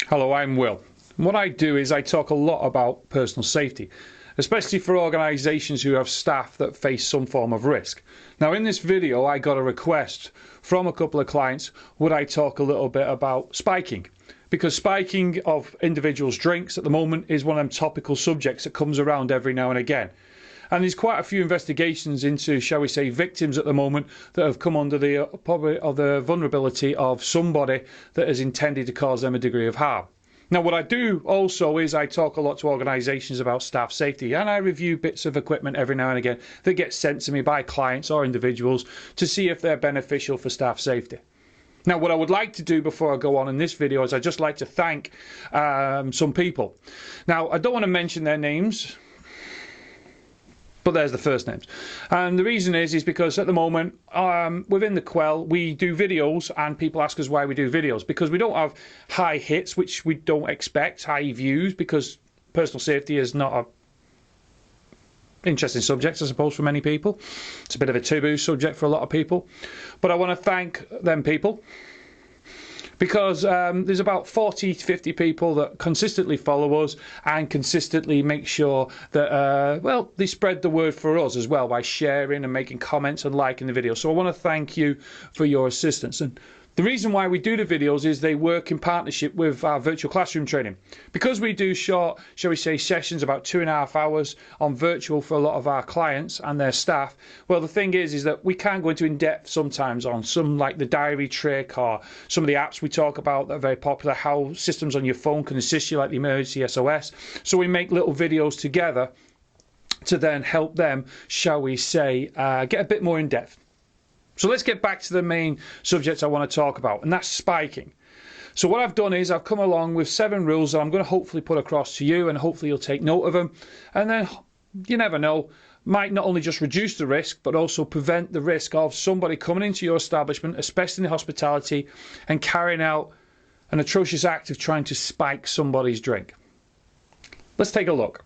Hello, I'm Will. What I do is I talk a lot about personal safety, especially for organisations who have staff that face some form of risk. Now, in this video, I got a request from a couple of clients, would I talk a little bit about spiking? Because spiking of individuals' drinks at the moment is one of them topical subjects that comes around every now and again. And there's quite a few investigations into, shall we say, victims at the moment that have come under the probably of the vulnerability of somebody that has intended to cause them a degree of harm. Now, what I do also is I talk a lot to organisations about staff safety, and I review bits of equipment every now and again that get sent to me by clients or individuals to see if they're beneficial for staff safety. Now, what I would like to do before I go on in this video is I'd just like to thank some people. Now, I don't want to mention their names, but there's the first names. And the reason is because at the moment, within the Quell, we do videos and people ask us why we do videos. Because we don't have high hits, which we don't expect, high views, because personal safety is not a interesting subject, I suppose, for many people. It's a bit of a taboo subject for a lot of people. But I want to thank them people, because there's about 40 to 50 people that consistently follow us and consistently make sure that, well, they spread the word for us as well by sharing and making comments and liking the video. So I want to thank you for your assistance. And the reason why we do the videos is they work in partnership with our virtual classroom training. Because we do short, shall we say, sessions, about 2.5 hours on virtual for a lot of our clients and their staff. Well, the thing is that we can go into in-depth sometimes on some like the diary trick or some of the apps we talk about that are very popular, how systems on your phone can assist you, like the emergency SOS. So we make little videos together to then help them, shall we say, get a bit more in-depth. So let's get back to the main subject I want to talk about, and that's spiking. So what I've done is I've come along with 7 rules that I'm going to hopefully put across to you, and hopefully you'll take note of them. And then, you never know, might not only just reduce the risk, but also prevent the risk of somebody coming into your establishment, especially in the hospitality, and carrying out an atrocious act of trying to spike somebody's drink. Let's take a look.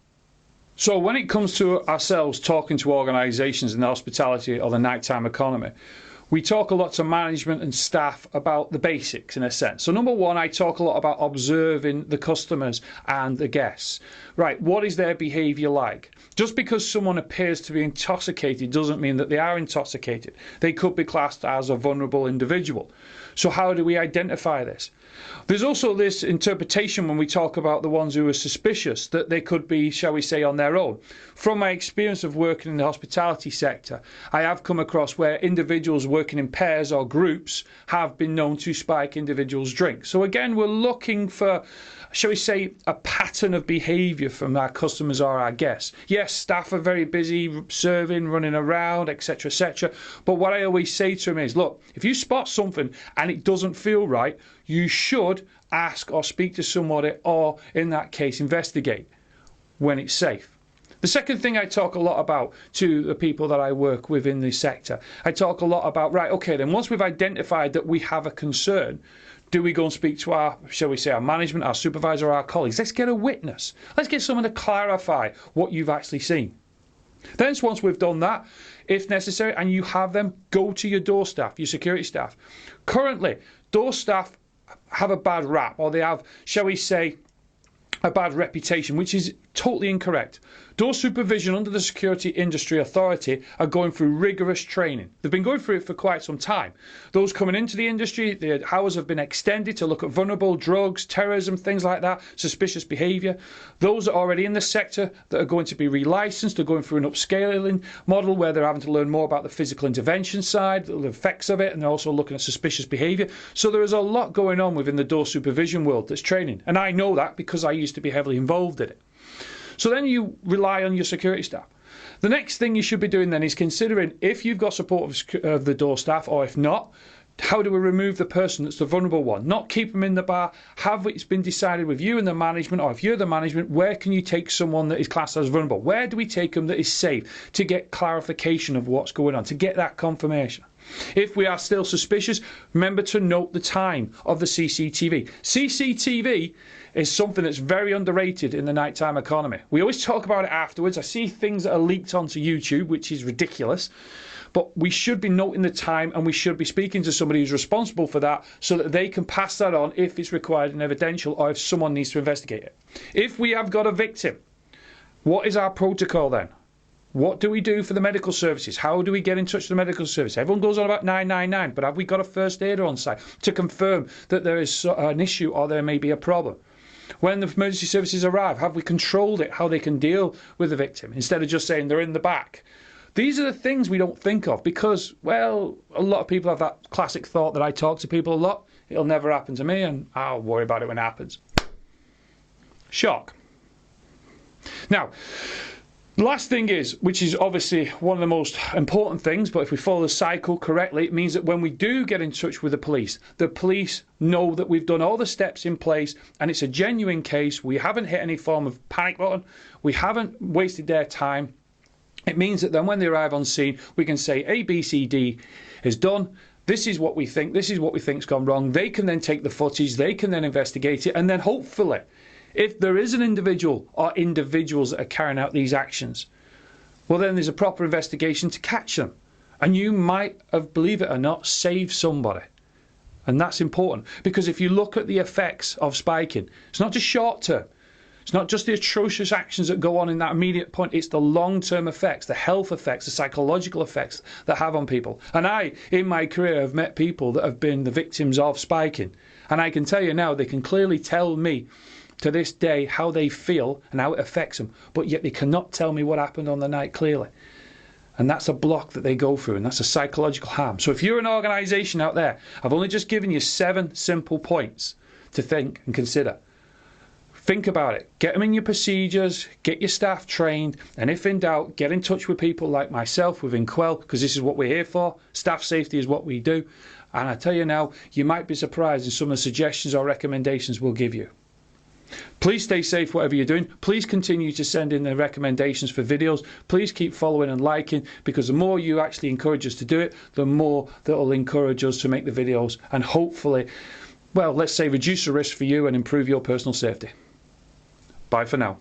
So when it comes to ourselves talking to organisations in the hospitality or the nighttime economy, we talk a lot to management and staff about the basics in a sense. So number one, I talk a lot about observing the customers and the guests. Right, what is their behaviour like? Just because someone appears to be intoxicated doesn't mean that they are intoxicated. They could be classed as a vulnerable individual. So how do we identify this? There's also this interpretation when we talk about the ones who are suspicious that they could be, shall we say, on their own. From my experience of working in the hospitality sector, I have come across where individuals working in pairs or groups have been known to spike individuals' drinks. So again, we're looking for, shall we say, a pattern of behaviour from our customers or our guests. Yes, staff are very busy serving, running around, etc., etc. But what I always say to them is, look, if you spot something and it doesn't feel right, you should ask or speak to somebody, or in that case, investigate when it's safe. The second thing I talk a lot about to the people that I work with in the sector, I talk a lot about, right, okay, then once we've identified that we have a concern, do we go and speak to our, shall we say, our management, our supervisor, or our colleagues? Let's get a witness. Let's get someone to clarify what you've actually seen. Then once we've done that, if necessary, and you have them, go to your door staff, your security staff. Currently, door staff have a bad rap, or they have, shall we say, a bad reputation, which is totally incorrect. Door supervision under the Security Industry Authority are going through rigorous training. They've been going through it for quite some time. Those coming into the industry, the hours have been extended to look at vulnerable drugs, terrorism, things like that, suspicious behaviour. Those that are already in the sector that are going to be relicensed are going through an upscaling model where they're having to learn more about the physical intervention side, the effects of it, and they're also looking at suspicious behaviour. So there is a lot going on within the door supervision world that's training. And I know that because I used to be heavily involved in it. So then you rely on your security staff. The next thing you should be doing then is considering if you've got support of the door staff, or if not, how do we remove the person that's the vulnerable one? Not keep them in the bar. Have it's been decided with you and the management, or if you're the management, where can you take someone that is classed as vulnerable? Where do we take them that is safe to get clarification of what's going on, to get that confirmation? If we are still suspicious, remember to note the time of the CCTV. CCTV is something that's very underrated in the nighttime economy. We always talk about it afterwards. I see things that are leaked onto YouTube, which is ridiculous. But we should be noting the time, and we should be speaking to somebody who's responsible for that so that they can pass that on if it's required and evidential, or if someone needs to investigate it. If we have got a victim, what is our protocol then? What do we do for the medical services? How do we get in touch with the medical service? Everyone goes on about 999, but have we got a first aider on site to confirm that there is an issue or there may be a problem? When the emergency services arrive, have we controlled it, how they can deal with the victim, instead of just saying they're in the back? These are the things we don't think of because, well, a lot of people have that classic thought that I talk to people a lot. It'll never happen to me, and I'll worry about it when it happens. Shock. Now, the last thing is, which is obviously one of the most important things, but if we follow the cycle correctly, it means that when we do get in touch with the police know that we've done all the steps in place and it's a genuine case. We haven't hit any form of panic button. We haven't wasted their time. It means that then when they arrive on scene, we can say A, B, C, D is done. This is what we think. This is what we think's gone wrong. They can then take the footage. They can then investigate it. And then hopefully, if there is an individual or individuals that are carrying out these actions, well, then there's a proper investigation to catch them. And you might have, believe it or not, saved somebody. And that's important. Because if you look at the effects of spiking, it's not just short term. It's not just the atrocious actions that go on in that immediate point. It's the long-term effects, the health effects, the psychological effects that have on people. And I, in my career, have met people that have been the victims of spiking. And I can tell you now, they can clearly tell me to this day how they feel and how it affects them. But yet they cannot tell me what happened on the night clearly. And that's a block that they go through, and that's a psychological harm. So if you're an organisation out there, I've only just given you 7 simple points to think and consider. Think about it. Get them in your procedures, get your staff trained, and if in doubt, get in touch with people like myself within Quell, because this is what we're here for. Staff safety is what we do. And I tell you now, you might be surprised in some of the suggestions or recommendations we'll give you. Please stay safe whatever you're doing. Please continue to send in the recommendations for videos. Please keep following and liking, because the more you actually encourage us to do it, the more that will encourage us to make the videos and hopefully, well, let's say reduce the risk for you and improve your personal safety. Bye for now.